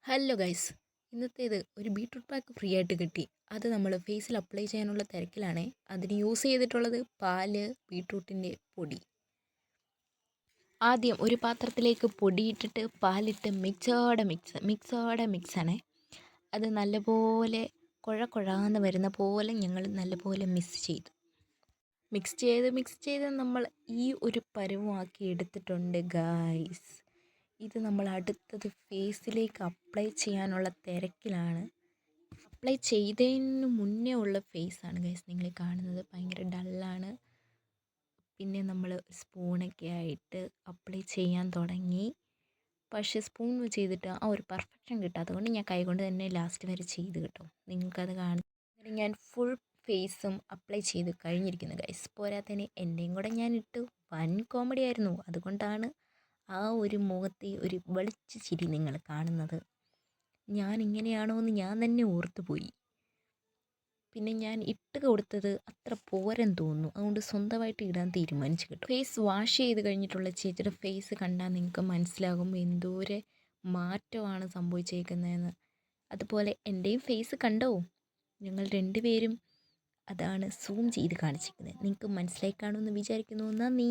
Hello guys, ഇന്നത്തേത് ഒരു beetroot pack free ആയിട്ട് കിട്ടി. അത് നമ്മൾ ഫേസിൽ അപ്ലൈ ചെയ്യാനുള്ള തിരക്കിലാണേ. അതിന് യൂസ് ചെയ്തിട്ടുള്ളത് പാല്, ബീട്രൂട്ടിൻ്റെ പൊടി. ആദ്യം ഒരു പാത്രത്തിലേക്ക് പൊടിയിട്ടിട്ട് പാലിട്ട് മിക്സോടെ മിക്സാണേ. അത് നല്ലപോലെ കുഴാന്ന് വരുന്ന പോലെ ഞങ്ങൾ നല്ലപോലെ മിക്സ് ചെയ്ത് നമ്മൾ ഈ ഒരു പരുവമാക്കി എടുത്തിട്ടുണ്ട് ഗായ്സ്. ഇത് നമ്മൾ അടുത്തത് ഫേസിലേക്ക് അപ്ലൈ ചെയ്യാനുള്ള തിരക്കിലാണ്. അപ്ലൈ ചെയ്തതിന് മുന്നേ ഉള്ള ഫേസാണ് ഗൈസ് നിങ്ങൾ കാണുന്നത്. ഭയങ്കര ഡള്ളാണ്. പിന്നെ നമ്മൾ സ്പൂണൊക്കെ ആയിട്ട് അപ്ലൈ ചെയ്യാൻ തുടങ്ങി. പക്ഷേ സ്പൂൺ ചെയ്തിട്ട് ആ ഒരു പെർഫെക്ഷൻ കിട്ടാത്തത് കൊണ്ട് ഞാൻ കൈകൊണ്ട് തന്നെ ലാസ്റ്റ് വരെ ചെയ്ത് കേട്ടോ. നിങ്ങൾക്കത് കാണും. അങ്ങനെ ഞാൻ ഫുൾ ഫേസും അപ്ലൈ ചെയ്ത് കഴിഞ്ഞിരിക്കുന്നു ഗൈസ്. പോരാത്തതിന് എൻ്റെയും കൂടെ ഞാൻ ഇട്ടു. വൻ കോമഡി ആയിരുന്നു. അതുകൊണ്ടാണ് ആ ഒരു മുഖത്തെ ഒരു വെളിച്ച ചിരി നിങ്ങൾ കാണുന്നത്. ഞാൻ ഇങ്ങനെയാണോ എന്ന് ഞാൻ തന്നെ ഓർത്തുപോയി. പിന്നെ ഞാൻ ഇട്ട് കൊടുത്തത് അത്ര പോരെന്ന് തോന്നുന്നു. അതുകൊണ്ട് സ്വന്തമായിട്ട് ഇടാൻ തീരുമാനിച്ചു കേട്ടോ. ഫേസ് വാഷ് ചെയ്ത് കഴിഞ്ഞിട്ടുള്ള ചേച്ചിയുടെ ഫേസ് കണ്ടാൽ നിങ്ങൾക്ക് മനസ്സിലാകും എന്തോരം മാറ്റമാണ് സംഭവിച്ചേക്കുന്നതെന്ന്. അതുപോലെ എൻ്റെയും ഫേസ് കണ്ടോ? ഞങ്ങൾ രണ്ടുപേരും അതാണ് സൂം ചെയ്ത് കാണിച്ചിരിക്കുന്നത്. നിങ്ങൾക്ക് മനസ്സിലായി കാണുമെന്ന് വിചാരിക്കുന്നു. നന്ദി.